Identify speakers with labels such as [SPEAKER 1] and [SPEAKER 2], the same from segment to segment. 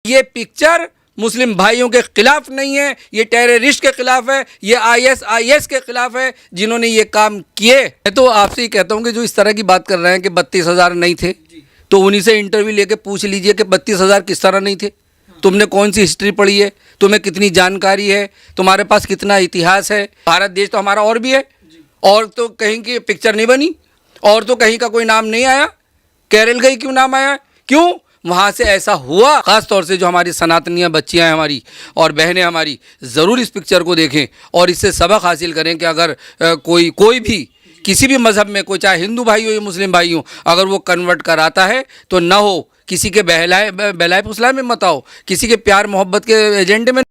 [SPEAKER 1] ये पिक्चर मुस्लिम भाइयों के खिलाफ नहीं है, ये टेररिस्ट के खिलाफ है, ये आईएस के खिलाफ है जिन्होंने ये काम किए। मैं तो आपसे ही कहता हूँ कि जो इस तरह की बात कर रहे हैं कि 32,000 नहीं थे, तो उन्हीं से इंटरव्यू लेके पूछ लीजिए कि 32,000 किस तरह नहीं थे। तुमने कौन सी हिस्ट्री पढ़ी है, तुम्हें कितनी जानकारी है, तुम्हारे पास कितना इतिहास है। भारत देश तो हमारा और भी है, और तो कहीं की पिक्चर नहीं बनी, और तो कहीं का कोई नाम नहीं आया। केरल का ही क्यों नाम आया? क्यों? वहाँ से ऐसा हुआ। ख़ास तौर से जो हमारी सनातनियाँ बच्चियाँ हैं हमारी और बहनें हमारी, ज़रूर इस पिक्चर को देखें और इससे सबक हासिल करें कि अगर कोई भी किसी भी मज़हब में, कोई चाहे हिंदू भाई हो या मुस्लिम भाई हो, अगर वो कन्वर्ट कराता है तो ना हो किसी के बहलाए फुसलाए में मत आओ, किसी के प्यार मोहब्बत के एजेंडे में।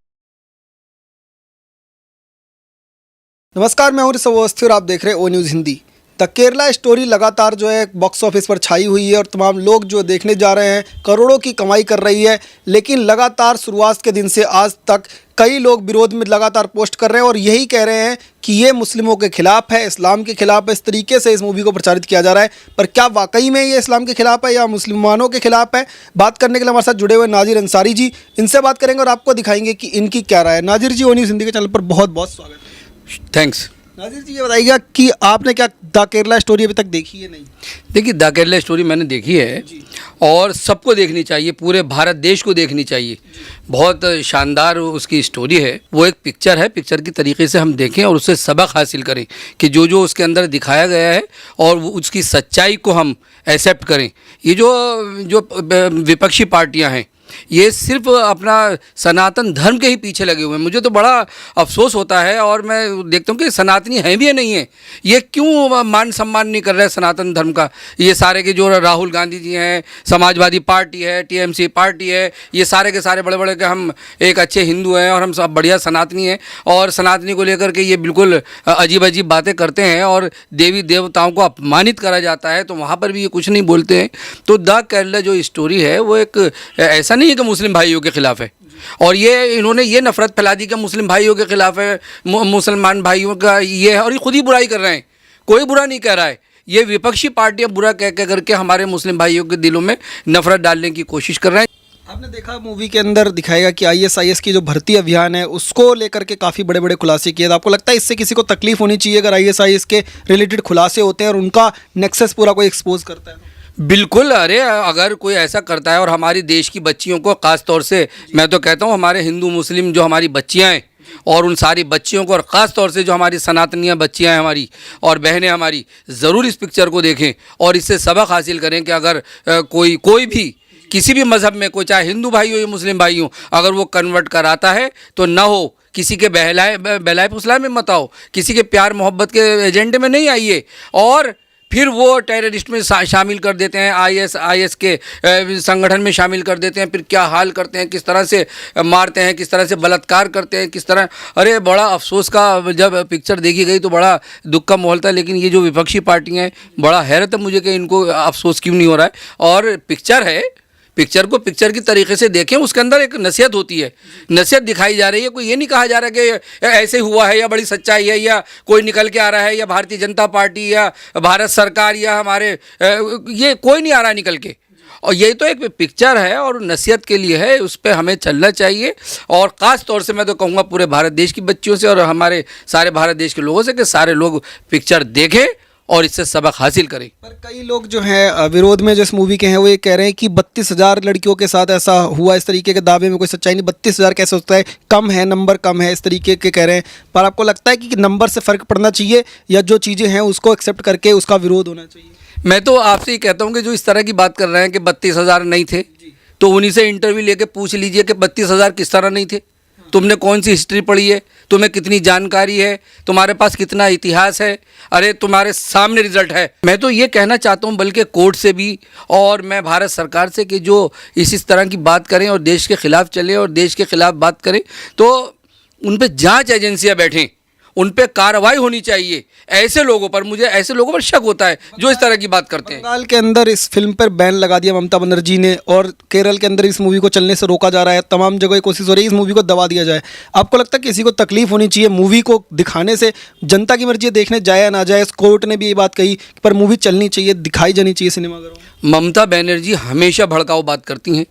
[SPEAKER 2] नमस्कार, मैं हूं ऋषभ अवस्थी और आप देख रहे हैं O news Hindi. The Kerala story लगातार जो है बॉक्स ऑफिस पर छाई हुई है और तमाम लोग जो देखने जा रहे हैं, करोड़ों की कमाई कर रही है। लेकिन लगातार शुरुआत के दिन से आज तक कई लोग विरोध में लगातार पोस्ट कर रहे हैं और यही कह रहे हैं कि ये मुस्लिमों के खिलाफ है, इस्लाम के खिलाफ है। इस तरीके से इस मूवी को प्रचारित किया जा रहा है, पर क्या वाकई में ये इस्लाम के खिलाफ है या मुसलमानों के खिलाफ है? बात करने के लिए हमारे साथ जुड़े हुए नाजिर अंसारी जी, इनसे बात करेंगे और आपको दिखाएंगे कि इनकी क्या राय है। नाजिर जी, ओ न्यूज़ हिंदी के चैनल पर बहुत बहुत स्वागत है।
[SPEAKER 1] थैंक्स।
[SPEAKER 2] नाजिर जी, ये बताइएगा कि आपने क्या द केरला स्टोरी अभी तक देखी है? नहीं
[SPEAKER 1] देखिए, द केरला स्टोरी मैंने देखी है और सबको देखनी चाहिए, पूरे भारत देश को देखनी चाहिए। बहुत शानदार उसकी स्टोरी है। वो एक पिक्चर है, पिक्चर की तरीके से हम देखें और उससे सबक हासिल करें कि जो उसके अंदर दिखाया गया है और उसकी सच्चाई को हम एक्सेप्ट करें। ये जो विपक्षी पार्टियां हैं, ये सिर्फ अपना सनातन धर्म के ही पीछे लगे हुए हैं। मुझे तो बड़ा अफसोस होता है और मैं देखता हूँ कि सनातनी हैं भी या नहीं है, ये क्यों मान सम्मान नहीं कर रहे सनातन धर्म का। ये सारे के जो राहुल गांधी जी हैं, समाजवादी पार्टी है, टीएमसी पार्टी है, ये सारे के सारे बड़े बड़े के हम एक अच्छे हिंदू हैं और हम सब बढ़िया सनातनी हैं, और सनातनी को लेकर के ये बिल्कुल अजीब अजीब बातें करते हैं और देवी देवताओं को अपमानित करा जाता है, तो वहाँ पर भी ये कुछ नहीं बोलते हैं। तो द केरला जो स्टोरी है वो एक ऐसा नहीं है कि मुस्लिम भाइयों के खिलाफ है, और ये इन्होंने ये नफरत फैला दी कि मुस्लिम भाइयों के खिलाफ है, मुसलमान भाइयों का ये है, और ये खुद ही बुराई कर रहे हैं। कोई बुरा नहीं कह रहा है, ये विपक्षी पार्टियां बुरा कह करके हमारे मुस्लिम भाइयों के दिलों में नफरत डालने की कोशिश कर रहे हैं।
[SPEAKER 2] आपने देखा मूवी के अंदर दिखाएगा कि आईएसआईएस की जो भर्ती अभियान है उसको लेकर के काफ़ी बड़े बड़े खुलासे किए। तो आपको लगता है इससे किसी को तकलीफ होनी चाहिए अगर आईएसआईएस के रिलेटेड खुलासे होते हैं और उनका नेक्सस पूरा कोई एक्सपोज करता है?
[SPEAKER 1] बिल्कुल। अरे अगर कोई ऐसा करता है और हमारी देश की बच्चियों को, ख़ास तौर से मैं तो कहता हूँ हमारे हिंदू मुस्लिम जो हमारी बच्चियाँ हैं और उन सारी बच्चियों को, और ख़ास तौर से जो हमारी सनातनियाँ बच्चियाँ हैं हमारी और बहनें हमारी, ज़रूर इस पिक्चर को देखें और इससे सबक हासिल करें कि अगर कोई भी किसी भी मज़हब में, कोई चाहे हिंदू भाई हो या मुस्लिम भाई हो, अगर वो कन्वर्ट कराता है तो ना हो किसी के बहलाए फुसलाए में मत आओ, किसी के प्यार मोहब्बत के एजेंडे में नहीं आइए, और फिर वो टेररिस्ट में शामिल कर देते हैं, आईएस के संगठन में शामिल कर देते हैं। फिर क्या हाल करते हैं, किस तरह से मारते हैं, किस तरह से बलात्कार करते हैं, किस तरह। अरे बड़ा अफसोस का, जब पिक्चर देखी गई तो बड़ा दुख का माहौल था। लेकिन ये जो विपक्षी पार्टियां हैं, बड़ा हैरत है मुझे कि इनको अफसोस क्यों नहीं हो रहा है। और पिक्चर है, पिक्चर को पिक्चर की तरीके से देखें, उसके अंदर एक नसीहत होती है, नसीहत दिखाई जा रही है। कोई ये नहीं कहा जा रहा कि ऐसे हुआ है या बड़ी सच्चाई है या कोई निकल के आ रहा है या भारतीय जनता पार्टी या भारत सरकार या हमारे ये कोई नहीं आ रहा निकल के। और यही तो एक पिक्चर है और नसीहत के लिए है, उस पर हमें चलना चाहिए। और ख़ास तौर से मैं तो कहूँगा पूरे भारत देश की बच्चियों से और हमारे सारे भारत देश के लोगों से कि सारे लोग पिक्चर देखें और इससे सबक हासिल करें।
[SPEAKER 2] पर कई लोग जो हैं विरोध में जो इस मूवी के हैं वो ये कह रहे हैं कि 32,000 लड़कियों के साथ ऐसा हुआ, इस तरीके के दावे में कोई सच्चाई नहीं। 32,000 कैसे होता है, कम है, नंबर कम है, इस तरीके के कह रहे हैं। पर आपको लगता है कि नंबर से फ़र्क पड़ना चाहिए या जो चीज़ें हैं उसको एक्सेप्ट करके उसका विरोध होना चाहिए?
[SPEAKER 1] मैं तो आपसे ही कहता हूँ कि जो इस तरह की बात कर रहे हैं कि 32,000 नहीं थे, तो उन्हीं से इंटरव्यू लेके पूछ लीजिए कि 32,000 किस तरह नहीं थे। तुमने कौन सी हिस्ट्री पढ़ी है, तुम्हें कितनी जानकारी है, तुम्हारे पास कितना इतिहास है। अरे तुम्हारे सामने रिजल्ट है। मैं तो ये कहना चाहता हूँ बल्कि कोर्ट से भी और मैं भारत सरकार से कि जो इस तरह की बात करें और देश के ख़िलाफ़ चले और देश के ख़िलाफ़ बात करें, तो उन पर जांच एजेंसियाँ बैठें, उन पे कार्रवाई होनी चाहिए। ऐसे लोगों पर, मुझे ऐसे लोगों पर शक होता है जो इस तरह की बात करते हैं।
[SPEAKER 2] बंगाल के अंदर इस फिल्म पर बैन लगा दिया ममता बनर्जी ने, और केरल के अंदर इस मूवी को चलने से रोका जा रहा है। तमाम जगह कोशिश हो रही है इस मूवी को दबा दिया जाए। आपको लगता है किसी को तकलीफ होनी चाहिए मूवी को दिखाने से? जनता की मर्जी है देखने जाए या ना जाए। कोर्ट ने भी ये बात कही, पर मूवी चलनी चाहिए, दिखाई जानी चाहिए सिनेमाघरों में।
[SPEAKER 1] ममता बनर्जी हमेशा भड़काऊ बात करती हैं,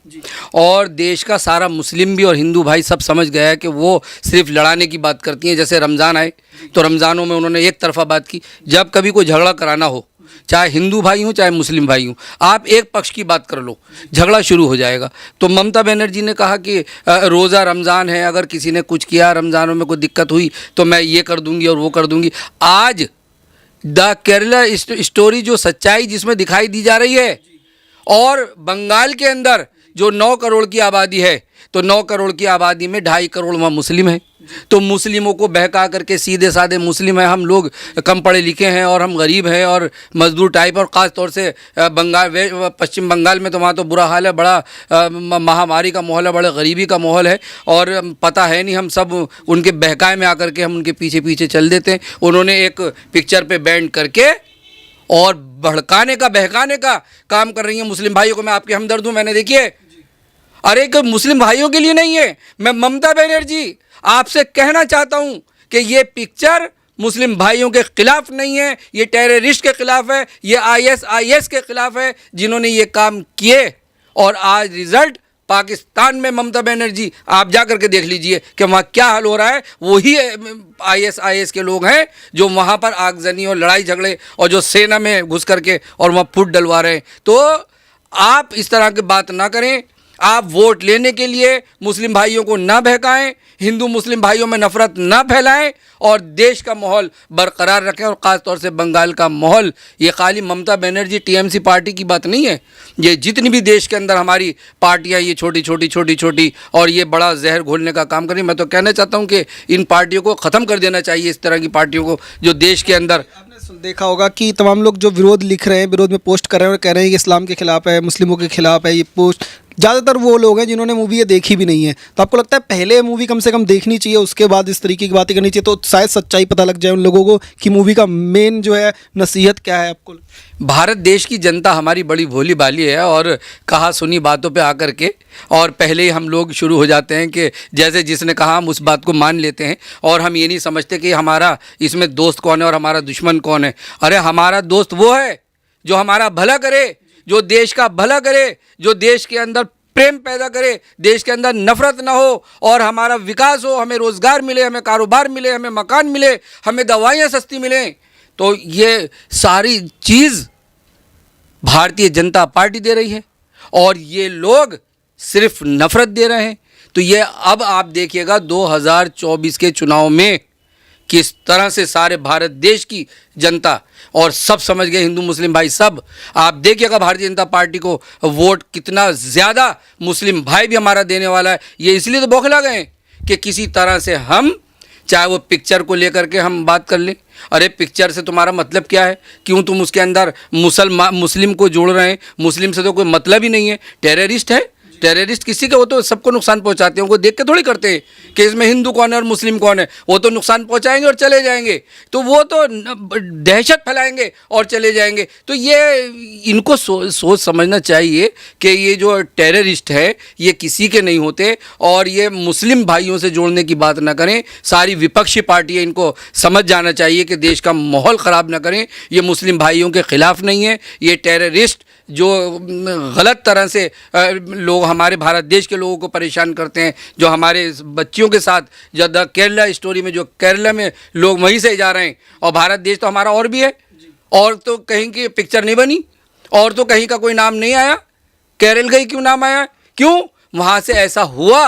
[SPEAKER 1] और देश का सारा मुस्लिम भी और हिंदू भाई सब समझ गया है कि वो सिर्फ लड़ाने की बात करती हैं। जैसे रमज़ान आए तो रमज़ानों में उन्होंने एक तरफा बात की। जब कभी कोई झगड़ा कराना हो, चाहे हिंदू भाई हों चाहे मुस्लिम भाई हों, आप एक पक्ष की बात कर लो, झगड़ा शुरू हो जाएगा। तो ममता बनर्जी ने कहा कि रोज़ा रमज़ान है, अगर किसी ने कुछ किया, रमज़ानों में कोई दिक्कत हुई तो मैं ये कर दूंगी और वो कर दूंगी। आज द केरला स्टोरी जो सच्चाई जिसमें दिखाई दी जा रही है, और बंगाल के अंदर जो 9 करोड़ की आबादी है, तो 9 करोड़ की आबादी में 2.5 करोड़ वहाँ मुस्लिम हैं। तो मुस्लिमों को बहका करके, सीधे साधे मुस्लिम हैं, हम लोग कम पढ़े लिखे हैं और हम गरीब हैं और मजदूर टाइप, और ख़ास तौर से पश्चिम बंगाल में तो वहाँ तो बुरा हाल है, बड़ा महामारी का माहौल है, बड़े गरीबी का माहौल है, और पता है नहीं, हम सब उनके बहकाए में आकर के हम उनके पीछे पीछे चल देते हैं। उन्होंने एक पिक्चर पे बैंड करके और भड़काने का, बहकाने का काम कर रही हैं मुस्लिम भाइयों को। मैं आपके हमदर्द हूँ, मैंने देखिए, अरे कि मुस्लिम भाइयों के लिए नहीं है। मैं ममता बनर्जी आपसे कहना चाहता हूँ कि ये पिक्चर मुस्लिम भाइयों के खिलाफ नहीं है, ये टेररिस्ट के खिलाफ है, ये ISIS के खिलाफ है जिन्होंने ये काम किए। और आज रिजल्ट पाकिस्तान में, ममता बनर्जी आप जा कर के देख लीजिए कि वहाँ क्या हाल हो रहा है। वही ISIS के लोग हैं जो वहाँ पर आगजनी और लड़ाई झगड़े और जो सेना में घुस करके और वहाँ फुट डलवा रहे हैं। तो आप इस तरह की बात ना करें। आप वोट लेने के लिए मुस्लिम भाइयों को ना बहकाएं, हिंदू मुस्लिम भाइयों में नफरत ना फैलाएं, और देश का माहौल बरकरार रखें। और ख़ास तौर से बंगाल का माहौल, ये खाली ममता बनर्जी TMC पार्टी की बात नहीं है। ये जितनी भी देश के अंदर हमारी पार्टियां, ये छोटी छोटी और ये बड़ा जहर घोलने का काम करें। मैं तो कहना चाहता हूं कि इन पार्टियों को ख़त्म कर देना चाहिए, इस तरह की पार्टियों को जो देश के अंदर।
[SPEAKER 2] देखा होगा कि तमाम लोग जो विरोध लिख रहे हैं, विरोध में पोस्ट कर रहे हैं और कह रहे हैं कि इस्लाम के खिलाफ है, मुस्लिमों के खिलाफ है, ये पोस्ट ज़्यादातर वो लोग हैं जिन्होंने मूवी ये देखी भी नहीं है। तो आपको लगता है पहले मूवी कम से कम देखनी चाहिए, उसके बाद इस तरीके की बातें करनी चाहिए, तो शायद सच्चाई पता लग जाए उन लोगों को कि मूवी का मेन जो है नसीहत क्या है? आपको
[SPEAKER 1] भारत देश की जनता हमारी बड़ी भोली भाली है, और कहा सुनी बातों पे आकर के और पहले ही हम लोग शुरू हो जाते हैं कि जैसे जिसने कहा हम उस बात को मान लेते हैं, और हम ये नहीं समझते कि हमारा इसमें दोस्त कौन है और हमारा दुश्मन कौन है। अरे हमारा दोस्त वो है जो हमारा भला करे, जो देश का भला करे, जो देश के अंदर प्रेम पैदा करे, देश के अंदर नफरत ना हो और हमारा विकास हो, हमें रोज़गार मिले, हमें कारोबार मिले, हमें मकान मिले, हमें दवाइयाँ सस्ती मिलें। तो ये सारी चीज़ भारतीय जनता पार्टी दे रही है, और ये लोग सिर्फ नफरत दे रहे हैं। तो ये अब आप देखिएगा 2024 के चुनाव में किस तरह से सारे भारत देश की जनता और सब समझ गए, हिंदू मुस्लिम भाई सब, आप देखिएगा भारतीय जनता पार्टी को वोट कितना ज़्यादा मुस्लिम भाई भी हमारा देने वाला है। ये इसलिए तो बौखला गए कि किसी तरह से हम, चाहे वो पिक्चर को लेकर के हम बात कर लें। अरे पिक्चर से तुम्हारा मतलब क्या है? क्यों तुम उसके अंदर मुस्लिम को जोड़ रहे हैं? मुस्लिम से तो कोई मतलब ही नहीं है। टेररिस्ट है, टेररिस्ट किसी का, वो तो सबको नुकसान पहुंचाते हैं, उनको देख के थोड़ी करते हैं कि इसमें हिंदू कौन है और मुस्लिम कौन है। वो तो नुकसान पहुंचाएंगे और चले जाएंगे, तो वो तो दहशत फैलाएंगे और चले जाएंगे। तो ये इनको सोच समझना चाहिए कि ये जो टेररिस्ट है ये किसी के नहीं होते, और ये मुस्लिम भाइयों से जोड़ने की बात ना करें। सारी विपक्षी पार्टियाँ इनको समझ जाना चाहिए कि देश का माहौल ख़राब ना करें। ये मुस्लिम भाइयों के ख़िलाफ़ नहीं है, ये टेररिस्ट जो गलत तरह से लोग हमारे भारत देश के लोगों को परेशान करते हैं, जो हमारे बच्चियों के साथ, जो द केरला स्टोरी में जो केरला में लोग वहीं से जा रहे हैं, और भारत देश तो हमारा और भी है, और तो कहीं की पिक्चर नहीं बनी, और तो कहीं का कोई नाम नहीं आया। केरल का ही क्यों नाम आया? क्यों? वहाँ से ऐसा हुआ,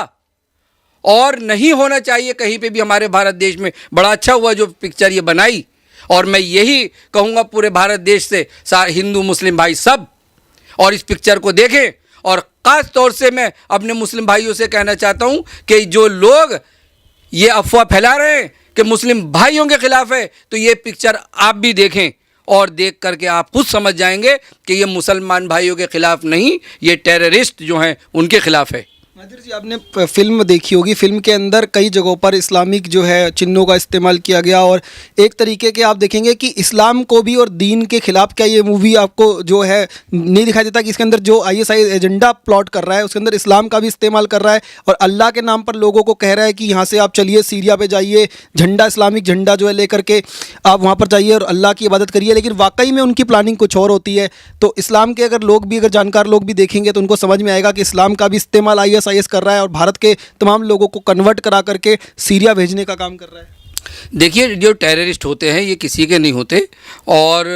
[SPEAKER 1] और नहीं होना चाहिए कहीं पे भी हमारे भारत देश में। बड़ा अच्छा हुआ जो पिक्चर ये बनाई, और मैं यही कहूँगा पूरे भारत देश से सारे हिंदू मुस्लिम भाई सब और इस पिक्चर को देखें। और ख़ास तौर से मैं अपने मुस्लिम भाइयों से कहना चाहता हूं कि जो लोग ये अफवाह फैला रहे हैं कि मुस्लिम भाइयों के खिलाफ है, तो ये पिक्चर आप भी देखें, और देख करके आप खुद समझ जाएंगे कि ये मुसलमान भाइयों के खिलाफ नहीं, ये टेररिस्ट जो हैं उनके खिलाफ है।
[SPEAKER 2] नादिर जी, आपने फिल्म देखी होगी। फिल्म के अंदर कई जगहों पर इस्लामिक जो है चिन्हों का इस्तेमाल किया गया और एक तरीके के आप देखेंगे कि इस्लाम को भी और दीन के खिलाफ क्या ये मूवी आपको जो है नहीं दिखाई देता कि इसके अंदर जो आईएसआई एजेंडा प्लॉट कर रहा है उसके अंदर इस्लाम का भी इस्तेमाल कर रहा है और अल्लाह के नाम पर लोगों को कह रहा है कि यहाँ से आप चलिए सीरिया पे जाइए, झंडा इस्लामिक झंडा जो है लेकर के आप वहाँ पर जाइए और अल्लाह की इबादत करिए। लेकिन वाकई में उनकी प्लानिंग कुछ और होती है। तो इस्लाम के अगर लोग भी, अगर जानकार लोग भी देखेंगे तो उनको समझ में आएगा कि इस्लाम का भी इस्तेमाल आईएसआईएस कर रहा है और भारत के तमाम लोगों को कन्वर्ट करा करके सीरिया भेजने का काम कर रहा है।
[SPEAKER 1] देखिए, जो टेररिस्ट होते हैं ये किसी के नहीं होते, और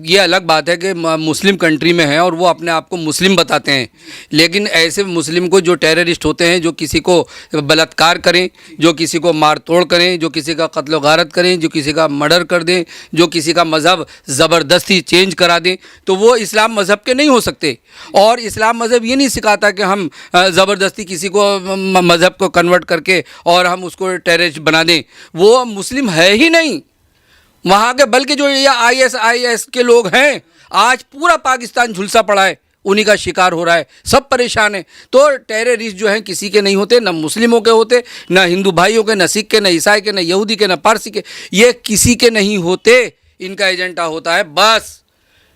[SPEAKER 1] ये अलग बात है कि मुस्लिम कंट्री में है और वो अपने आप को मुस्लिम बताते हैं, लेकिन ऐसे मुस्लिम को जो टेररिस्ट होते हैं, जो किसी को बलात्कार करें, जो किसी को मार तोड़ करें, जो किसी का कत्ल गारत करें, जो किसी का मर्डर कर दें, जो किसी का मज़हब ज़बरदस्ती चेंज करा दें, तो वो इस्लाम मज़हब के नहीं हो सकते। और इस्लाम मज़हब ये नहीं सिखाता कि हम ज़बरदस्ती किसी को मज़हब को कन्वर्ट करके और हम उसको टेररिस्ट बना दें। वो मुस्लिम है ही नहीं वहाँ के, बल्कि जो ये आईएसआईएस के लोग हैं, आज पूरा पाकिस्तान झुलसा पड़ा है, उन्हीं का शिकार हो रहा है, सब परेशान है। तो टेररिस्ट जो हैं किसी के नहीं होते, न मुस्लिमों के होते, न हिंदू भाइयों के, न सिख के, न ईसाई के, न यहूदी के, न पारसी के, ये किसी के नहीं होते। इनका एजेंडा होता है बस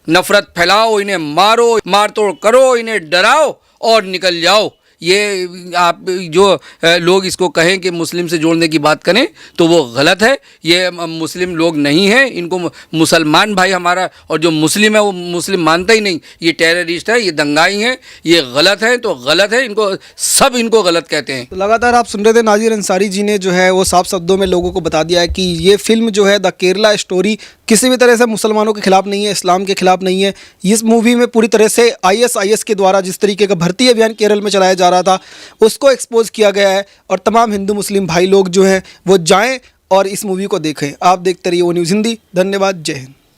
[SPEAKER 1] नफ़रत फैलाओ, इन्हें मारो, मार तोड़ करो, इन्हें डराओ और निकल जाओ। ये आप जो लोग इसको कहें कि मुस्लिम से जोड़ने की बात करें तो वो गलत है। ये मुस्लिम लोग नहीं हैं, इनको मुसलमान भाई हमारा, और जो मुस्लिम है वो मुस्लिम मानता ही नहीं। ये टेररिस्ट है, ये दंगाई हैं, ये गलत है, तो गलत है, इनको सब इनको गलत कहते हैं।
[SPEAKER 2] तो लगातार आप सुन रहे थे नाजिर अंसारी जी ने जो है वो साफ शब्दों में लोगों को बता दिया है कि ये फिल्म जो है द केरला स्टोरी किसी भी तरह से मुसलमानों के खिलाफ नहीं है, इस्लाम के खिलाफ नहीं है। इस मूवी में पूरी तरह से आईएसआईएस के द्वारा जिस तरीके का भर्ती अभियान केरल में चलाया जा रहा था उसको एक्सपोज किया गया है और तमाम हिंदू मुस्लिम भाई लोग जो हैं वो जाएं और इस मूवी को देखें। आप देखते रहिए ओ न्यूज़ हिंदी। धन्यवाद। जय हिंद।